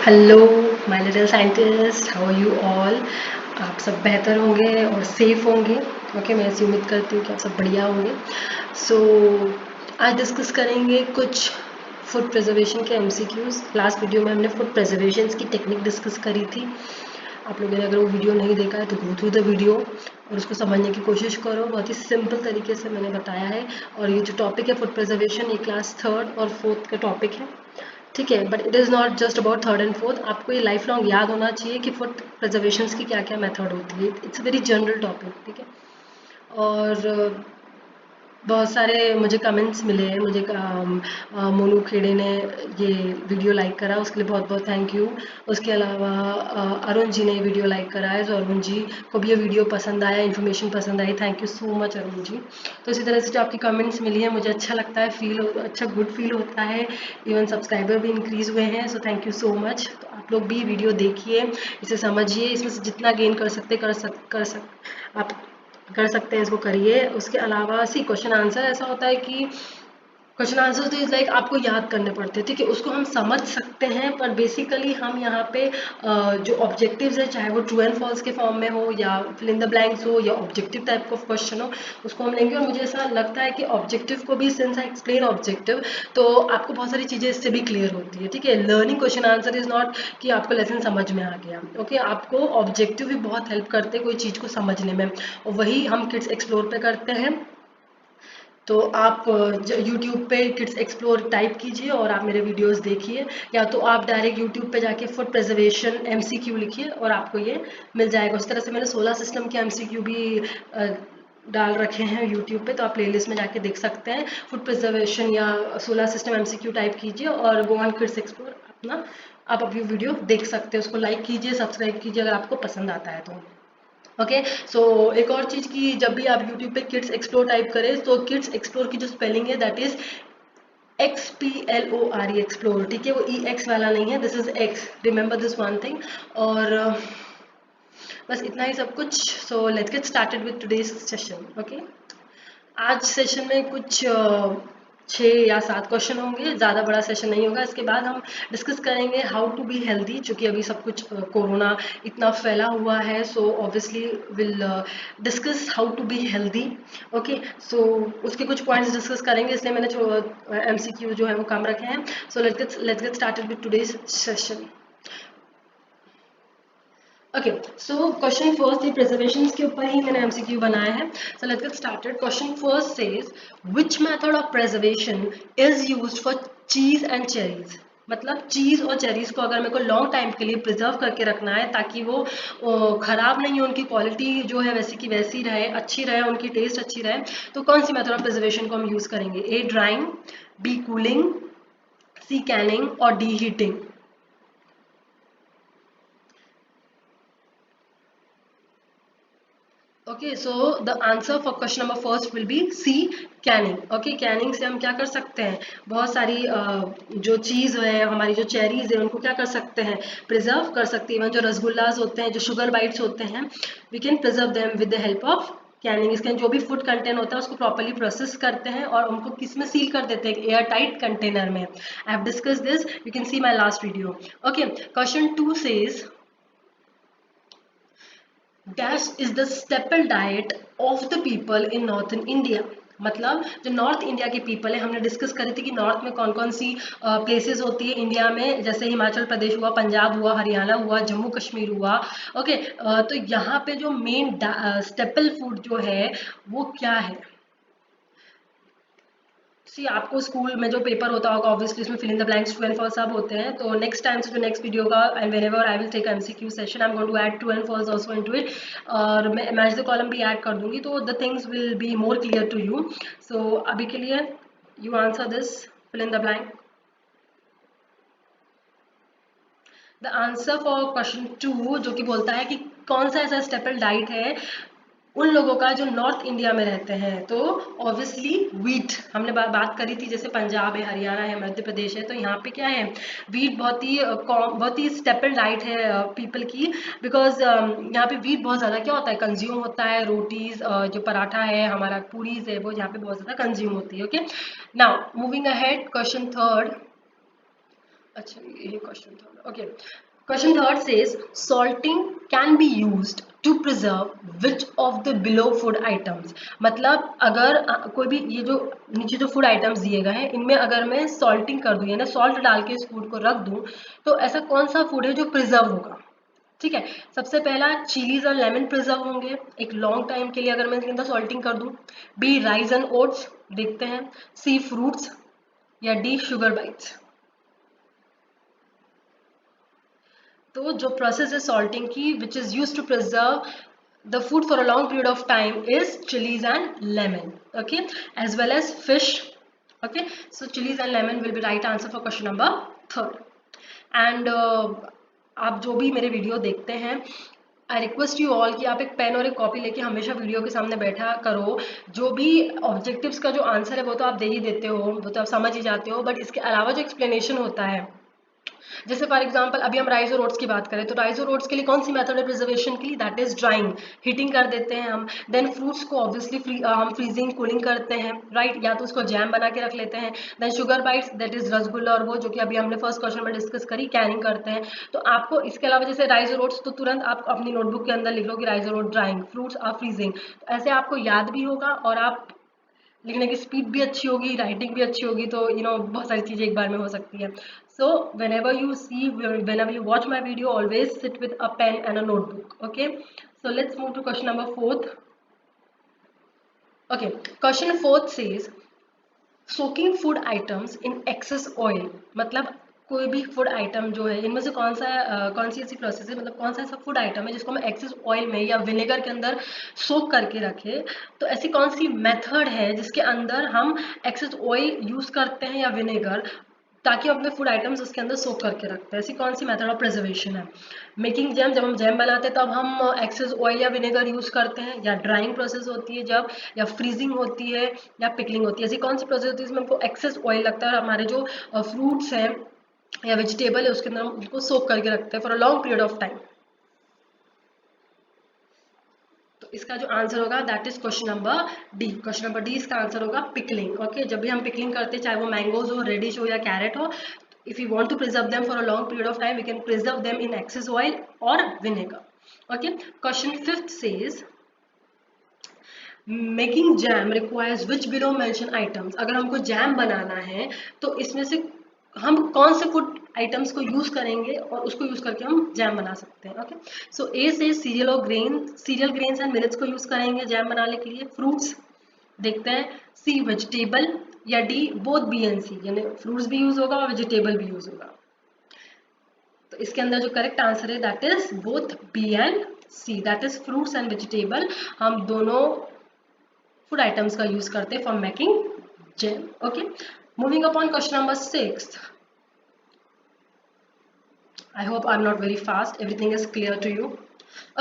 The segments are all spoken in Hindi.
Hello my little scientist, how are you all. आप सब बेहतर होंगे और सेफ होंगे। ओके, मैं ऐसी उम्मीद करती हूँ कि आप सब बढ़िया होंगे। सो आज डिस्कस करेंगे कुछ फूड प्रिजर्वेशन के एमसीक्यूज। लास्ट वीडियो में हमने फूड प्रिजर्वेशन की टेक्निक डिस्कस करी थी। आप लोगों ने अगर वो वीडियो नहीं देखा है तो गो थ्रू द वीडियो और उसको समझने की कोशिश करो। बहुत ही सिंपल तरीके से मैंने बताया है। और ये जो टॉपिक है फूड प्रिजर्वेशन, ये क्लास 3rd और 4th का टॉपिक है, ठीक है। But it is not just about 3rd and 4th। आपको ये लाइफ लॉन्ग याद होना चाहिए कि फूड प्रिजर्वेशन की क्या क्या मेथड होती है। इट्स वेरी जनरल टॉपिक, ठीक है। और बहुत सारे मुझे कमेंट्स मिले हैं। मुझे मोनू खेड़े ने ये वीडियो लाइक करा, उसके लिए बहुत बहुत थैंक यू। उसके अलावा अरुण जी ने वीडियो लाइक करा है, तो अरुण जी को भी ये वीडियो पसंद आया, इन्फॉर्मेशन पसंद आई। Thank you so much Arun ji. तो इसी तरह से जो आपकी कमेंट्स मिली है मुझे अच्छा लगता है, अच्छा गुड फील होता है। इवन सब्सक्राइबर भी इंक्रीज हुए हैं, so thank you so much. तो आप लोग भी वीडियो देखिए, इसे समझिए, इसमें से जितना गेन आप कर सकते हैं इसको करिए। उसके अलावा सी क्वेश्चन आंसर ऐसा होता है कि क्वेश्चन आंसर तो इज लाइक आपको याद करने पड़ते हैं, ठीक है। उसको हम समझ सकते हैं, पर बेसिकली हम यहाँ पे जो ऑब्जेक्टिव्स है, चाहे वो ट्रू एंड फॉल्स के फॉर्म में हो या फिल इन द ब्लैंक्स हो या ऑब्जेक्टिव टाइप ऑफ क्वेश्चन हो, उसको हम लेंगे। और मुझे ऐसा लगता है कि ऑब्जेक्टिव को भी, सिंस आई एक्सप्लेन ऑब्जेक्टिव, तो आपको बहुत सारी चीज़ें इससे भी क्लियर होती है, ठीक है। Learning question answer is not कि आपको लेसन समझ में आ गया, ओके। आपको ऑब्जेक्टिव भी बहुत हेल्प करते हैं कोई चीज़ को समझने में, और वही हम किड्स एक्सप्लोर पे करते हैं। तो आप यूट्यूब पे किड्स एक्सप्लोर टाइप कीजिए और आप मेरे वीडियोस देखिए, या तो आप डायरेक्ट यूट्यूब पे जाके फूड प्रिजर्वेशन एमसीक्यू लिखिए और आपको ये मिल जाएगा। उस तरह से मैंने 16 सिस्टम के एमसीक्यू भी डाल रखे हैं यूट्यूब पे, तो आप प्लेलिस्ट में जाके देख सकते हैं। फूड प्रिजर्वेशन या 16 सिस्टम एमसीक्यू टाइप कीजिए और गो ऑन किड्स एक्सप्लोर, अपना आप अपनी वीडियो देख सकते हैं। उसको लाइक कीजिए, सब्सक्राइब कीजिए अगर आपको पसंद आता है तो। ओके, सो एक और चीज़ की, जब भी आप यूट्यूब पे किड्स एक्सप्लोर टाइप करें तो किड्स एक्सप्लोर की जो स्पेलिंग है दैट इज XPLORE एक्सप्लोर, ठीक है। वो EX वाला नहीं है, this is X, remember this one thing. और बस इतना ही सब कुछ। So let's get started with today's session, okay. आज सेशन में कुछ 6 या 7 क्वेश्चन होंगे, ज़्यादा बड़ा सेशन नहीं होगा। इसके बाद हम डिस्कस करेंगे हाउ टू बी हेल्दी, चूँकि अभी सब कुछ कोरोना इतना फैला हुआ है, so obviously will discuss how to be healthy, okay. So उसके कुछ पॉइंट्स डिस्कस करेंगे, इसलिए मैंने MCQ जो है वो कम रखे हैं। So let's get started with today's session. Okay, so question first, ये प्रिजर्वेशन के ऊपर ही मैंने एमसीक्यू बनाया है। So let's get started. Question first says which method of preservation is used for चीज एंड चेरीज। मतलब चीज़ और चेरीज को अगर मेरे को लॉन्ग टाइम के लिए प्रिजर्व करके रखना है ताकि वो ख़राब नहीं हो, उनकी क्वालिटी जो है वैसी की वैसी रहे, अच्छी रहे, उनकी टेस्ट अच्छी रहे, तो कौन सी मेथड ऑफ प्रिजर्वेशन को हम यूज़ करेंगे? A drawing, B cooling, C canning और D heating. Okay, so the answer for question number first will be C, canning. Okay, canning से हम क्या कर सकते हैं? बहुत सारी जो चीज़ है, हमारी जो चेरीज है, उनको क्या कर सकते हैं? प्रिजर्व कर सकते हैं। इवन जो रसगुल्लाज होते हैं, जो शुगर बाइट्स होते हैं, we can preserve them with the help of canning. इसके जो भी फूड कंटेंट होता है उसको प्रॉपरली प्रोसेस करते हैं और उनको किस में सील कर देते हैं? एयर टाइट कंटेनर में। I have discuss this, you can see my last video. Okay, question 2 says dash is the staple diet of the people in northern India. मतलब जो नॉर्थ इंडिया के पीपल है, हमने डिस्कस करी थी कि नॉर्थ में कौन कौन सी प्लेसेस होती है इंडिया में, जैसे हिमाचल प्रदेश हुआ, पंजाब हुआ, हरियाणा हुआ, जम्मू कश्मीर हुआ, ओके। तो यहाँ पे जो मेन स्टेपल फूड जो है वो क्या है? सी, आपको स्कूल में जो पेपर होता होगा ऑब्वियसली उसमें fill in the blanks, true and false सब होते हैं। तो नेक्स्ट टाइम से जो नेक्स्ट वीडियो का, and whenever I will take MCQ session, I am going to add true and false also into it, और मैं मैच द कॉलम भी ऐड कर दूंगी, तो the things will be more clear to you. So अभी के लिए you answer this, fill in the blank. The answer for question 2 जो कि बोलता है कि कौन सा ऐसा स्टेपल डाइट है उन लोगों का जो नॉर्थ इंडिया में रहते हैं, तो ऑब्वियसली वीट। हमने बात करी थी, जैसे पंजाब है, हरियाणा है, मध्य प्रदेश है, तो यहाँ पे क्या है? वीट बहुत ही स्टेपल डाइट है पीपल की, बिकॉज यहाँ पे वीट बहुत ज़्यादा क्या होता है? कंज्यूम होता है। रोटीज, जो पराठा है, हमारा पूरीज है, वो यहाँ पे बहुत ज़्यादा कंज्यूम होती है। Okay, now moving ahead, question third. अच्छा, ये क्वेश्चन था। Okay, question third says salting can be used to preserve which of the below food items. मतलब अगर कोई भी ये जो नीचे जो फूड आइटम्स दिए गए हैं इनमें अगर मैं सॉल्टिंग कर दूं यानी सॉल्ट डाल के इस फूड को रख दूं तो ऐसा कौन सा फूड है जो प्रिजर्व होगा। ठीक है, सबसे पहला चिलीज और लेमन प्रिजर्व होंगे एक लॉन्ग टाइम के लिए अगर मैं इसके अंदर सॉल्टिंग कर दूं। बी राइस एंड ओट्स, देखते हैं। सी फ्रूट्स, या डी शुगर बाइट्स। तो जो प्रोसेस है सॉल्टिंग की which is use to preserve the food for a long period of time is chilies and lemon, okay, as well as fish. Okay, so chilies and lemon will be right answer for question number third. And आप जो भी मेरे वीडियो देखते हैं आई रिक्वेस्ट यू ऑल कि आप एक पेन और एक कॉपी लेके हमेशा वीडियो के सामने बैठा करो। जो भी ऑब्जेक्टिव्स का जो आंसर है वो तो आप दे ही देते हो, वो तो आप समझ ही जाते हो, बट इसके अलावा जो एक्सप्लेनेशन होता है, जैसे फॉर एग्जांपल अभी हम राइस और ओट्स की बात करें तो राइस और ओट्स के लिए कौन सी मेथड है प्रिजर्वेशन की, दैट इज ड्राइंग, हीटिंग कर देते हैं हम। देन फ्रूट्स को ऑब्वियसली हम फ्रीजिंग कूलिंग करते हैं, राइट, या तो उसको जैम बना के रख लेते हैं। Then sugar bites that is rasgulla और वो जो कि अभी हमने फर्स्ट क्वेश्चन में डिस्कस करी, कैनिंग करते हैं। तो आपको इसके अलावा जैसे राइस और ओट्स तो तुरंत आप अपनी नोटबुक के अंदर लिख लो कि राइस और ओट ड्राइंग, फ्रूट्स आर फ्रीजिंग, तो ऐसे आपको याद भी होगा और आप लिखने की स्पीड भी अच्छी होगी, राइटिंग भी अच्छी होगी, तो बहुत सारी चीजें एक बार में हो सकती है। सो whenever you see, whenever you watch my video, always sit with a pen and a notebook. Okay, so let's move to question number fourth. Okay, question fourth says soaking food items in excess oil. मतलब कोई भी फूड आइटम जो है इनमें से कौन सी ऐसी प्रोसेस है, मतलब कौन सा ऐसा फूड आइटम है जिसको हम एक्सेस ऑयल में या विनेगर के अंदर सोक करके रखें। तो ऐसी कौन सी मेथड है जिसके अंदर हम एक्सेस ऑयल यूज करते हैं या विनेगर ताकि हम अपने फूड आइटम्स उसके अंदर सोक करके रखते हैं। ऐसी कौन सी मेथड ऑफ प्रिजर्वेशन है। मेकिंग जैम, जब हम जैम बनाते हैं तब हम एक्सेस ऑयल या विनेगर यूज करते हैं, या ड्राइंग प्रोसेस होती है जब, या फ्रीजिंग होती है, या पिकलिंग होती है। ऐसी कौन सी प्रोसेस होती है जिसमें हमको एक्सेस ऑयल लगता है और हमारे जो फ्रूट्स हैं या वेजिटेबल है उसके अंदर हम उनको सोक करके रखते हैं for a long period of time. तो इसका जो आंसर होगा that is question number D. Question number D इसका आंसर होगा पिकलिंग। ओके, जब भी हम पिकलिंग करते हैं चाहे वो मैंगोज हो, रेडिश हो या कैरेट हो, if we want to preserve them for a long period of time we can preserve them in excess oil or vinegar. Okay, question fifth says making jam requires which below mention items. अगर हमको जैम बनाना है तो इसमें से हम कौन से फूड आइटम्स को यूज करेंगे और उसको यूज करके हम जैम बना सकते हैं। ओके, सो ए से सीरियल और grain, serial grains and millets को यूज करेंगे जैम बनाने के लिए। फ्रूट्स देखते हैं, सी वेजिटेबल, या डी बोथ बी एंड सी, यानी फ्रूट्स भी यूज होगा और वेजिटेबल भी यूज होगा। तो इसके अंदर जो करेक्ट आंसर है that is both B and C, that is fruits and vegetable हम दोनों फूड आइटम्स का यूज करते हैं for making jam. Okay, moving upon question number 6। I hope I'm not very fast, everything is clear to you.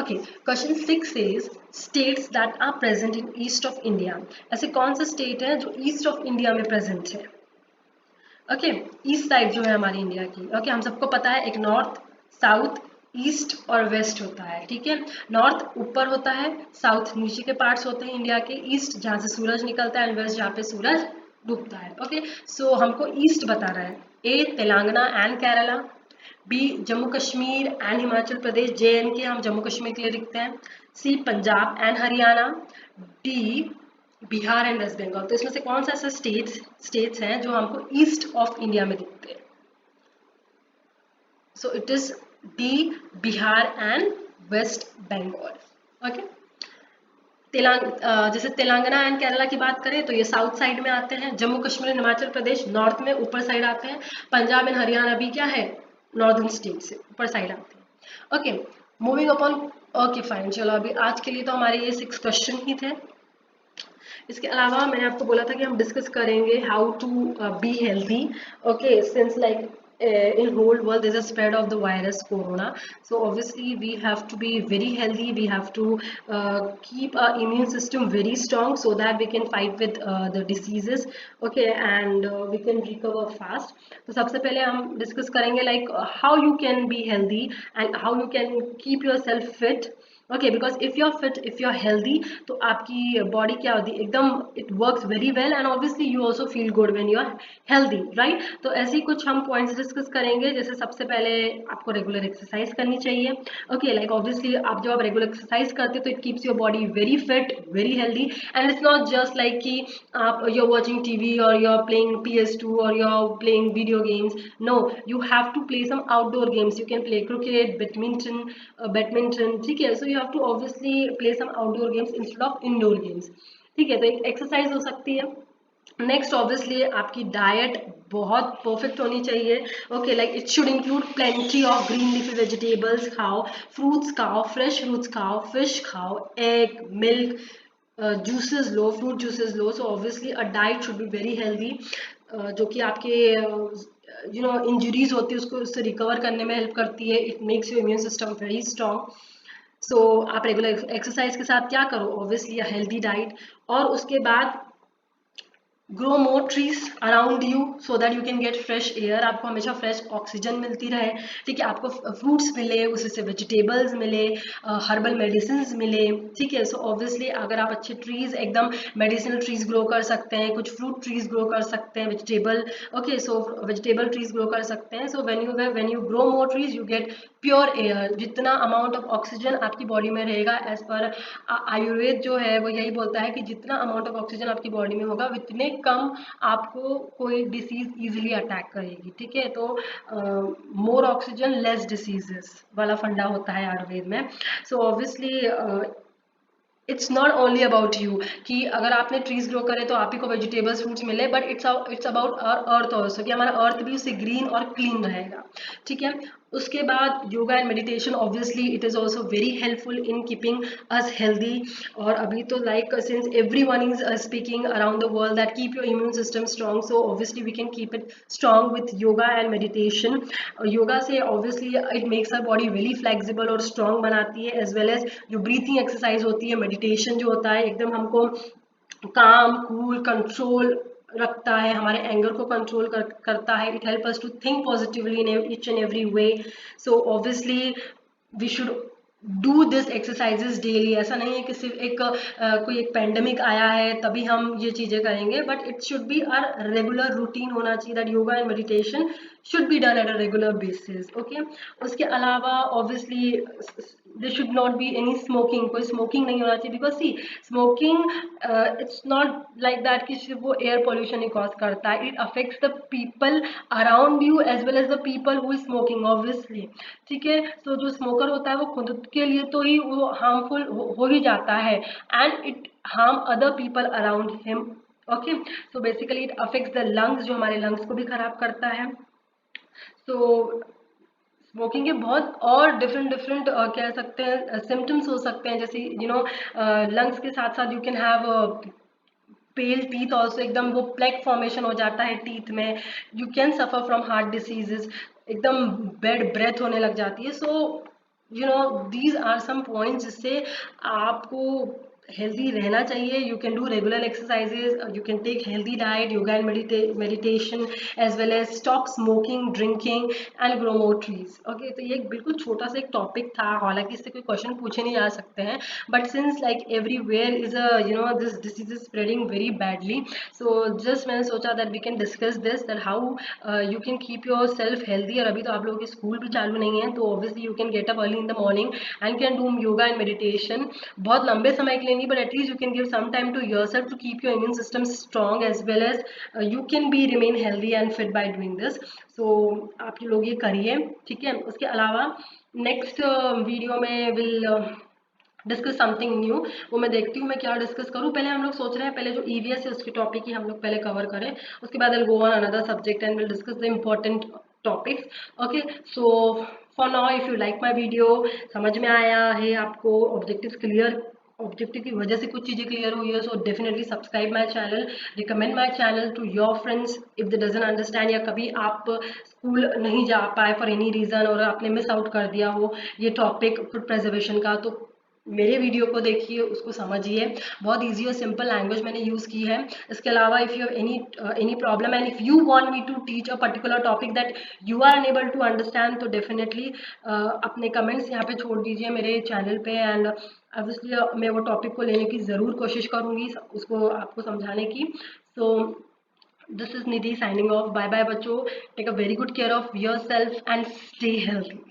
Okay, question 6 says states that are present in east of India। ऐसे कौन से स्टेट है जो ईस्ट ऑफ इंडिया में प्रेजेंट है। ओके, ईस्ट साइड जो है हमारी इंडिया की। ओके, हम सबको पता है एक नॉर्थ, साउथ, ईस्ट और वेस्ट होता है। ठीक है, नॉर्थ ऊपर होता है, साउथ नीचे के पार्ट्स होते हैं इंडिया के, ईस्ट जहाँ से सूरज निकलता है एंड वेस्ट जहाँ पे सूरज डूबता है। ओके, सो हमको ईस्ट बता रहा है। A Telangana and Kerala, B Jammu Kashmir and Himachal Pradesh, J and K हम जम्मू कश्मीर के लिए लिखते हैं, C Punjab and Haryana, D Bihar and West Bengal. तो इसमें से कौन सा ऐसा स्टेट्स हैं जो हमको ईस्ट ऑफ इंडिया में दिखते हैं। So it is the Bihar and West Bengal. Okay, जैसे तेलंगाना एंड केरला की बात करें तो ये साउथ साइड में आते हैं, Jammu Kashmir and Himachal Pradesh north में ऊपर साइड आते हैं, पंजाब एंड हरियाणा भी क्या है नॉर्दर्न स्टेट से ऊपर साइड आते हैं। Okay, moving upon. Okay fine, चलो अभी आज के लिए तो हमारे ये 6 क्वेश्चन ही थे। इसके अलावा मैंने आपको बोला था कि हम डिस्कस करेंगे how to be healthy. Okay, since like in whole world there's a spread of the virus corona, so obviously we have to be very healthy, we have to keep our immune system very strong so that we can fight with the diseases, okay, and we can recover fast. तो सबसे पहले हम डिस्कस करेंगे like how you can be healthy and how you can keep yourself fit okay, because if you are fit, if you are healthy, तो आपकी बॉडी क्या होती है, एकदम it works very well, and obviously you also feel good when you are healthy, right. तो ऐसे ही कुछ हम पॉइंट्स डिस्कस करेंगे। जैसे सबसे पहले आपको रेगुलर एक्सरसाइज करनी चाहिए। ओके, लाइक ऑब्वियसली आप जब आप रेगुलर एक्सरसाइज करते हो तो it keeps your body very fit, very healthy, and it's not just like कि आप यू आर वॉचिंग टीवी और यू आर प्लेइंग PS2 और you are playing video games. No, you have to play some outdoor games. You can play cricket, badminton, ठीक है। So you have to obviously play some outdoor games instead of indoor games, ठीक है। तो एक एक्सरसाइज हो सकती है। नेक्स्ट ऑब्वियसली आपकी डाइट बहुत परफेक्ट होनी चाहिए। Okay, like it should include plenty of green leafy vegetables खाओ, फ्रूट्स खाओ, फ्रेश फ्रूट्स खाओ, फिश खाओ, egg, milk, juices low, fruit juices low. So obviously a diet should be very healthy, जो कि आपके इंजरीज होती है उसको, उससे रिकवर करने में हेल्प करती है। It makes your immune system very strong. So आप रेगुलर एक्सरसाइज के साथ क्या करो, ऑब्वियसली अ हेल्दी डाइट, और उसके बाद grow more trees around you so that you can get fresh air, आपको हमेशा फ्रेश ऑक्सीजन मिलती रहे, ठीक है। आपको फ्रूट्स मिले, उससे से वेजिटेबल्स मिले, हर्बल मेडिसिन मिले, ठीक है। सो ऑब्वियसली अगर आप अच्छे ट्रीज, एकदम मेडिसिनल ट्रीज ग्रो कर सकते हैं, कुछ फ्रूट ट्रीज ग्रो कर सकते हैं, वेजिटेबल, ओके, सो वेजिटेबल ट्रीज ग्रो कर सकते हैं। So when you grow more trees you get pure air. जितना अमाउंट ऑफ ऑक्सीजन आपकी बॉडी में रहेगा, एज पर आयुर्वेद जो है वो यही बोलता है कि जितना अमाउंट ऑफ ऑक्सीजन आपकी बॉडी में होगा उतने कम आपको कोई डिसीज इजीली अटैक करेगी, ठीक है। तो मोर ऑक्सीजन लेस डिसीजेस वाला फंडा होता है आयुर्वेद में। So obviously it's not only about you कि अगर आपने ट्रीज ग्रो करे तो आप ही को वेजिटेबल्स फ्रूट्स मिले, but it's about our earth also, कि हमारा अर्थ भी उससे ग्रीन और क्लीन रहेगा, ठीक है। उसके बाद yoga and meditation, obviously it is also very helpful in keeping us healthy. और अभी तो like since every one is speaking around the world that keep your immune system strong, so obviously we can keep it strong with yoga and meditation. Yoga से obviously it makes our body very flexible और स्ट्रॉन्ग बनाती है, एज वेल एज जो ब्रीथिंग एक्सरसाइज होती है, मेडिटेशन जो होता है एकदम हमको काम, कूल, कंट्रोल रखता है, हमारे एंगर को कंट्रोल करता है। It help us to think positively in each and every way. So obviously we should do this exercises daily. ऐसा नहीं है कि सिर्फ कोई एक पेंडेमिक आया है तभी हम ये चीज़ें करेंगे, but it should be our regular routine होना चाहिए, that yoga and meditation should be done at a regular basis, okay. उसके अलावा obviously there should not be any smoking, कोई smoking नहीं होना चाहिए, because see smoking it's not like that कि सिर्फ वो air pollution ही cause करता है, it affects the people around you as well as the people who is smoking obviously, ठीक है। तो जो स्मोकर होता है वो खुद के लिए तो ही वो हार्मफुल हो ही जाता है, and it harm other people around him, okay. So basically it affects the lungs, जो हमारे लंग्स को भी खराब करता है। तो स्मोकिंग के बहुत और डिफरेंट डिफरेंट कह सकते हैं सिम्टम्स हो सकते हैं, जैसे लंग्स के साथ साथ you can have pale teeth also, एकदम वो प्लेक फॉर्मेशन हो जाता है टीथ में। You can suffer from heart diseases, एकदम बेड ब्रेथ होने लग जाती है। So these are some points जिससे आपको हेल्दी रहना चाहिए। You can do regular exercises, you can take healthy diet, yoga and meditation, as well as stop smoking, drinking and grow more trees, okay. तो ये एक बिल्कुल छोटा सा एक टॉपिक था, हालांकि इससे कोई क्वेश्चन पूछे नहीं जा सकते हैं, but since like everywhere is this disease is spreading very badly, so just मैंने सोचा that we can discuss this, that how you can keep yourself healthy. और अभी तो आप लोगों के स्कूल भी चालू नहीं है, तो obviously you can get up early in the morning and can do yoga and meditation. बहुत लंबे समय के लिए नहीं, but at least you can give some time to yourself to keep your immune system strong, as well as you can be remain healthy and fit by doing this. So आप लोग ये करिए, ठीक है। उसके अलावा नेक्स्ट वीडियो में विल डिस्कस समथिंग न्यू, वो मैं देखती हूँ मैं क्या डिस्कस करूँ। पहले हम लोग सोच रहे हैं पहले जो EVS है उसके टॉपिक ही हम लोग पहले कवर करें, उसके बाद I'll go on another subject and we'll discuss the important topics, okay। So for now if you like my video, समझ में आया है आपको, ऑब्जेक्टिव क्लियर, ऑब्जेक्टिव की वजह से कुछ चीज़ें क्लियर हुई है, so definitely subscribe my channel, recommend my channel to your friends if they doesn't understand, या कभी आप स्कूल नहीं जा पाए फॉर एनी रीज़न और आपने मिस आउट कर दिया हो ये टॉपिक फूड प्रिजर्वेशन का, तो मेरे वीडियो को देखिए, उसको समझिए। बहुत इजी और सिंपल लैंग्वेज मैंने यूज़ की है। इसके अलावा if you have any problem and if you want me to teach a particular topic that you are unable to understand, तो डेफिनेटली अपने कमेंट्स यहाँ पे छोड़ दीजिए मेरे चैनल पे, एंड ऑब्वियसली मैं वो टॉपिक को लेने की ज़रूर कोशिश करूँगी, उसको आपको समझाने की। So this is Nidhi signing off. Bye bye बच्चों, take a very good care of yourself and stay healthy.